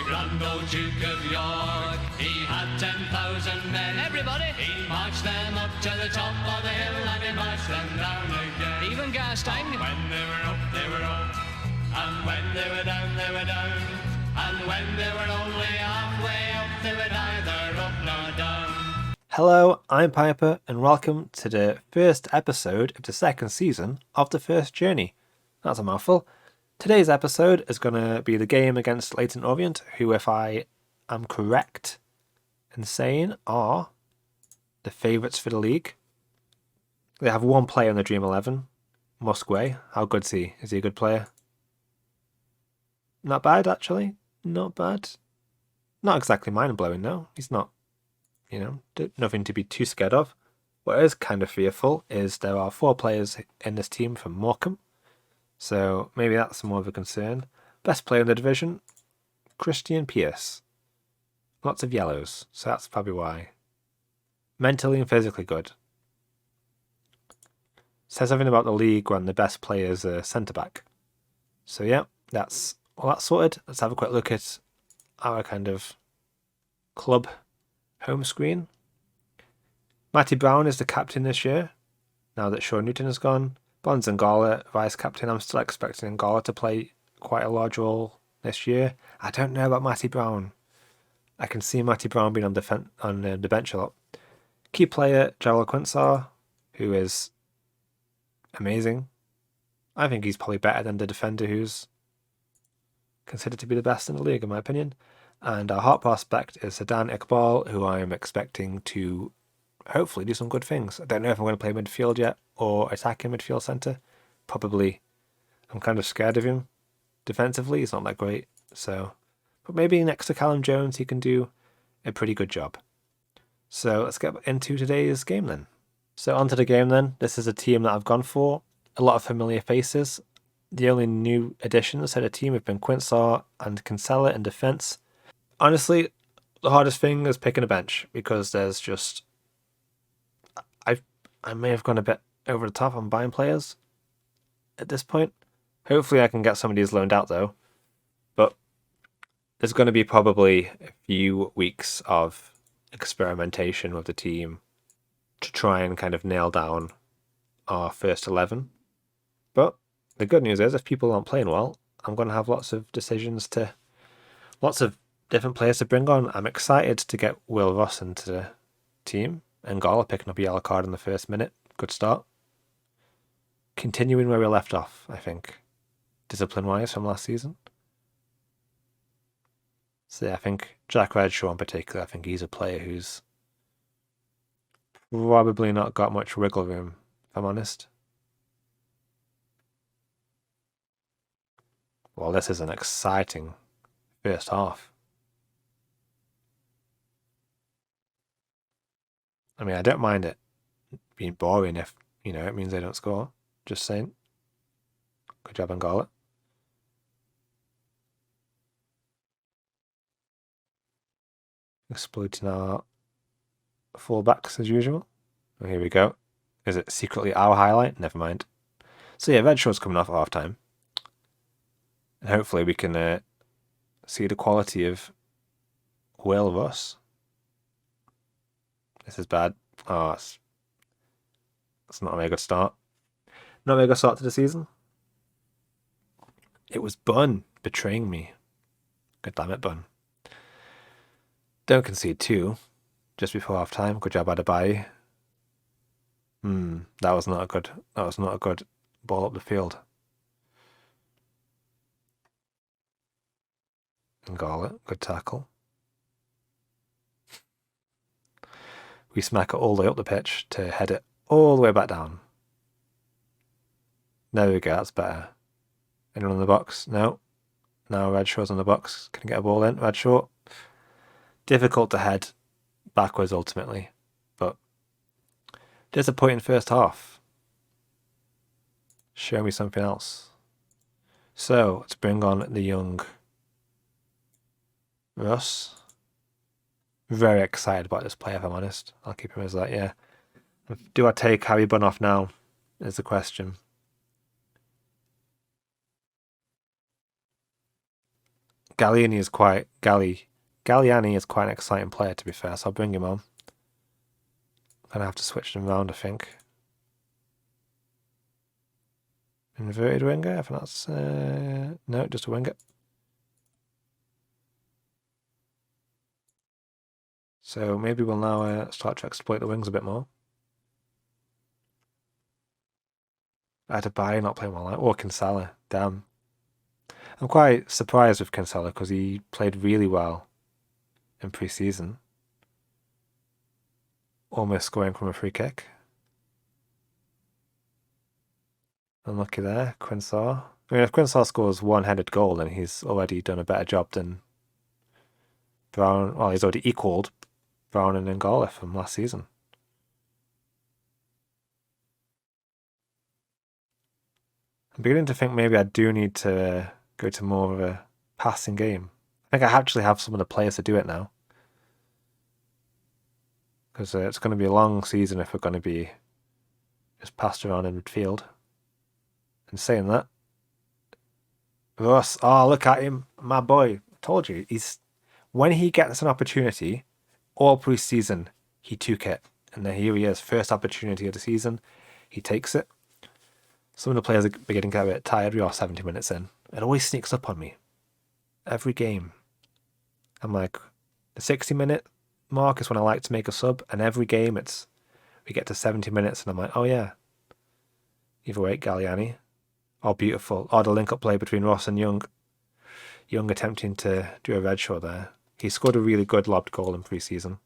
grand old Duke of York, he had 10,000 men. Everybody! He marched them up to the top of the hill and he marched them down again. Even Garstein. When they were up, they were up. And when they were down, they were down. And when they were only halfway up, they were neither up nor down. Hello, I'm Piper, and welcome to the first episode of the second season of The First Journey. That's a mouthful. Today's episode is going to be the game against Leyton Orient, who, if I am correct in saying, are the favourites for the league. They have one player in the Dream 11, Musquay. How good's he? Is he a good player? Not bad, actually. Not bad. Not exactly mind-blowing, no. He's not, nothing to be too scared of. What is kind of fearful is there are 4 players in this team from Morecambe, so maybe that's more of a concern. Best player in the division, Christian Pierce. Lots of yellows, so that's probably why. Mentally and physically good. Says something about the league when the best players are centre-back. So yeah, that's all that sorted. Let's have a quick look at our kind of club home screen. Matty Brown is the captain this year, now that Sean Newton has gone. Bonds Ngala, vice-captain. I'm still expecting Ngala to play quite a large role this year. I don't know about Matty Brown. I can see Matty Brown being on the bench a lot. Key player, Gerald Quintzar, who is amazing. I think he's probably better than the defender who's considered to be the best in the league, in my opinion. And our hot prospect is Sedan Iqbal, who I am expecting to hopefully do some good things. I don't know if I'm going to play midfield yet or attacking midfield centre. Probably. I'm kind of scared of him. Defensively, he's not that great. But maybe next to Callum Jones, he can do a pretty good job. So let's get into today's game then. So onto the game then. This is a team that I've gone for. A lot of familiar faces. The only new additions to the team have been Quintzar and Kinsella in defence. Honestly, the hardest thing is picking a bench because there's just... I may have gone a bit over the top on buying players at this point. Hopefully I can get some of these loaned out though. But there's going to be probably a few weeks of experimentation with the team to try and kind of nail down our first 11. But the good news is if people aren't playing well, I'm going to have lots of different players to bring on. I'm excited to get Will Ross into the team. And Ngala picking up a yellow card in the first minute. Good start. Continuing where we left off, I think. Discipline-wise from last season. So yeah, I think Jack Redshaw in particular, I think he's a player who's probably not got much wiggle room, if I'm honest. Well, this is an exciting first half. I mean, I don't mind it being boring if, it means they don't score. Just saying. Good job, Ngala. Exploiting our fullbacks as usual. Oh, here we go. Is it secretly our highlight? Never mind. So yeah, Redshaw's coming off at half time. And hopefully we can see the quality of Will Ross. This is bad. Oh, it's not a very good start. Not a very good start to the season. It was Bun betraying me. God damn it, Bun. Don't concede 2 just before half time. Good job, Adebayo. That was not a good ball up the field. Ngala, good tackle. We smack it all the way up the pitch to head it all the way back down. There we go, that's better. Anyone in the box? No. Now Redshaw's in the box. Can get a ball in? Redshaw. Difficult to head backwards ultimately, but disappointing first half. Show me something else. So let's bring on the young Russ. Very excited about this player, if I'm honest. I'll keep him as that, yeah. Do I take Harry Bunn off now? Is the question. Galliani is quite an exciting player, to be fair, so I'll bring him on. I'm going to have to switch them around, I think. Inverted winger, I think that's... no, just a winger. So maybe we'll now start to exploit the wings a bit more. Adebayo not playing well, or Kinsella, damn. I'm quite surprised with Kinsella because he played really well in pre-season. Almost scoring from a free kick. Unlucky there, Quinsar. I mean, if Quinsar scores one-headed goal, then he's already done a better job than Brown. Well, he's already equalled Brown and N'Gala from last season. I'm beginning to think maybe I do need to go to more of a passing game. I think I actually have some of the players to do it now. Because it's going to be a long season if we're going to be just passed around in midfield. And saying that, Ross, oh, look at him, my boy. I told you, when he gets an opportunity, all pre-season, he took it. And then here he is, first opportunity of the season, he takes it. Some of the players are beginning to get a bit tired. We are 70 minutes in. It always sneaks up on me. Every game. I'm like, the 60-minute mark is when I like to make a sub, and every game we get to 70 minutes and I'm like, oh yeah. Either way, Galliani. Oh, beautiful. Oh, the link-up play between Ross and Young. Young attempting to do a red show there. He scored a really good lobbed goal in pre-season,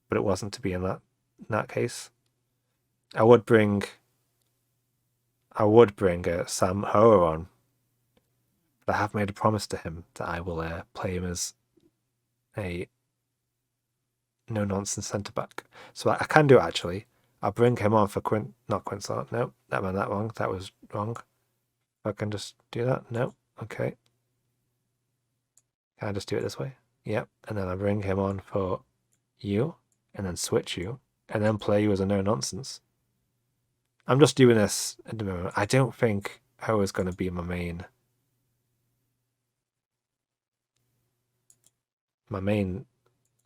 but it wasn't to be in that case. I would bring Sam Hoer on, but I have made a promise to him that I will play him as a no-nonsense centre-back. So I can do it, actually. I'll bring him on for not Quinsart. No, that meant that wrong. That was wrong. I can just do that. No. Okay. Can I just do it this way? Yep. And then I bring him on for you, and then switch you, and then play you as a no-nonsense. I'm just doing this at the moment. I don't think Ho is going to be my main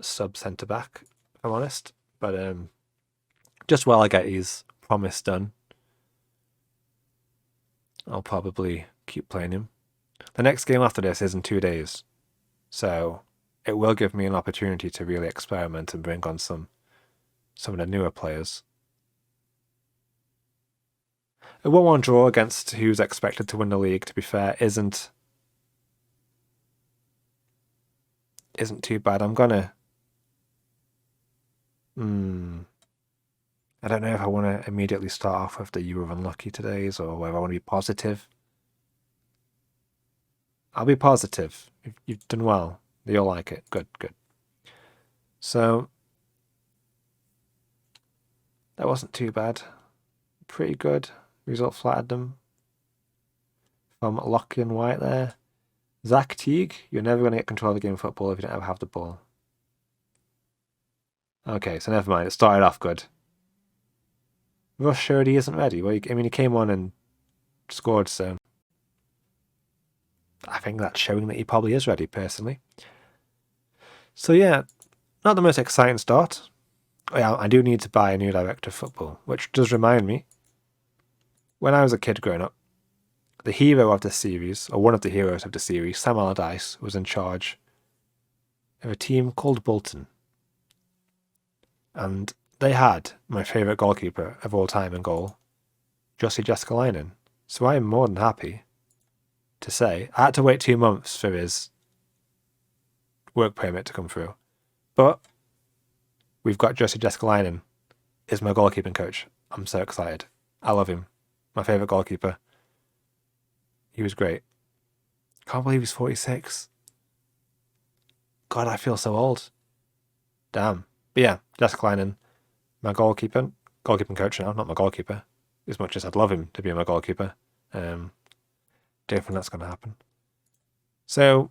sub centre back, if I'm honest. But just while I get his promise done, I'll probably keep playing him. The next game after this is in 2 days, so it will give me an opportunity to really experiment and bring on some of the newer players. A 1-1 draw against who's expected to win the league, to be fair, isn't too bad. I'm gonna... I don't know if I want to immediately start off with the "you were unlucky today's" or whether I want to be positive. I'll be positive. You've done well. You'll like it. Good, good. So, that wasn't too bad. Pretty good. Result flattered them. From Lockie and White there. Zach Teague, you're never going to get control of the game of football if you don't ever have the ball. Okay, so never mind. It started off good. Rush showed he isn't ready. Well, I mean, he came on and scored, so I think that's showing that he probably is ready, personally. So yeah, not the most exciting start. Yeah, I do need to buy a new director of football, which does remind me, when I was a kid growing up, the hero of the series, or one of the heroes of the series, Sam Allardyce, was in charge of a team called Bolton. And they had my favourite goalkeeper of all time in goal, Jussi Jääskeläinen. So I am more than happy to say I had to wait 2 months for his work permit to come through. But we've got Jussi Jääskeläinen as my goalkeeping coach. I'm so excited. I love him. My favourite goalkeeper. He was great. Can't believe he's 46. God, I feel so old. Damn. But yeah, Jääskeläinen, my goalkeeping coach now, not my goalkeeper. As much as I'd love him to be my goalkeeper. Don't think that's going to happen. So,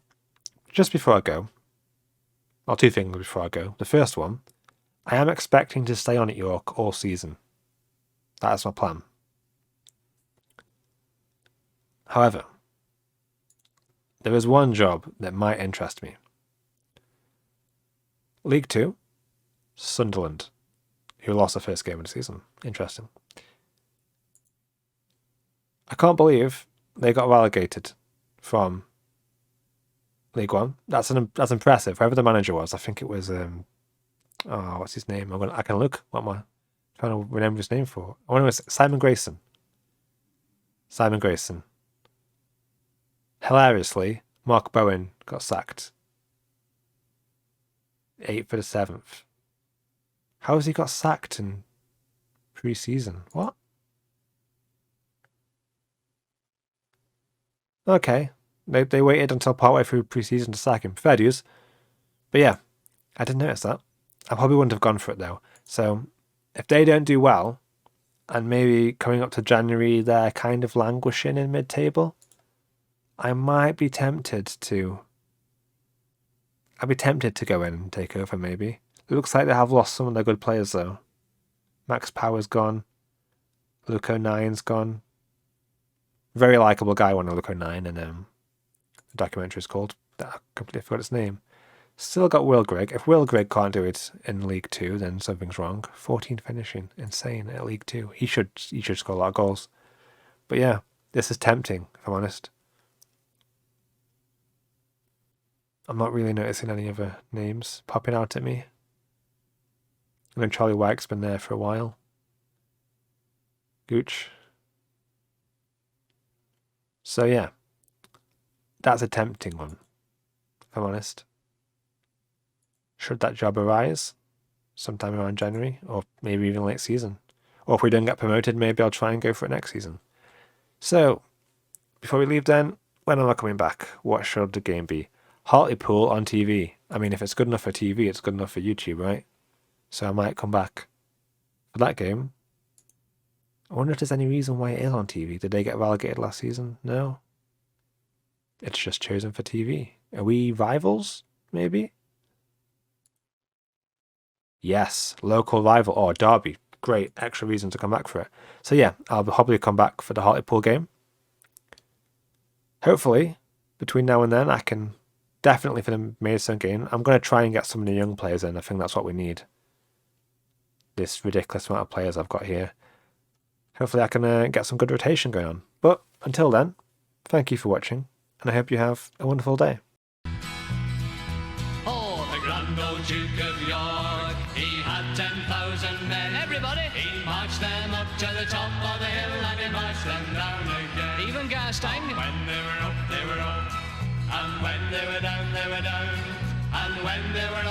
just before I go, well, 2 things before I go. The first one, I am expecting to stay on at York all season. That is my plan. However, there is one job that might interest me. League 2, Sunderland, who lost the first game of the season. Interesting. I can't believe they got relegated from League 1. That's impressive. Whoever the manager was, I think it was what's his name? I can look. What am I trying to remember his name for? I wonder if it was Simon Grayson. Simon Grayson. Hilariously, Mark Bowen got sacked. 8th for the 7th. How has he got sacked in pre-season? What? Okay. They waited until partway through pre-season to sack him. Fair dues. But yeah, I didn't notice that. I probably wouldn't have gone for it though. So if they don't do well, and maybe coming up to January they're kind of languishing in mid-table, I might be tempted to... I'd be tempted to go in and take over, maybe. It looks like they have lost some of their good players, though. Max Power's gone. Luke O'Nine's gone. Very likeable guy, one of Luke O'Nine, and the documentary is called. I completely forgot its name. Still got Will Grigg. If Will Grigg can't do it in League 2, then something's wrong. 14 finishing. Insane at League 2. He should score a lot of goals. But yeah, this is tempting, if I'm honest. I'm not really noticing any other names popping out at me. And then Charlie White's been there for a while. Gooch. So yeah, that's a tempting one, if I'm honest. Should that job arise sometime around January, or maybe even late season? Or if we don't get promoted, maybe I'll try and go for it next season. So, before we leave then, when am I coming back? What should the game be? Hartlepool on TV. I mean, if it's good enough for TV, it's good enough for YouTube, right? So I might come back for that game. I wonder if there's any reason why it is on TV. Did they get relegated last season? No. It's just chosen for TV. Are we rivals, maybe? Yes, local rival. Oh, Derby. Great, extra reason to come back for it. So yeah, I'll probably come back for the Hartlepool game. Hopefully, between now and then, I can... Definitely for the Maidstone game, I'm going to try and get some of the young players in. I think that's what we need. This ridiculous amount of players I've got here. Hopefully I can get some good rotation going on. But until then, thank you for watching, and I hope you have a wonderful day. Oh, the grand old Duke of York, he had 10,000 men. Everybody! He marched them up to the top of the hill, and he marched them down again. Even Gastein. When they were up, they were up. And when they were down, they were down. And when they were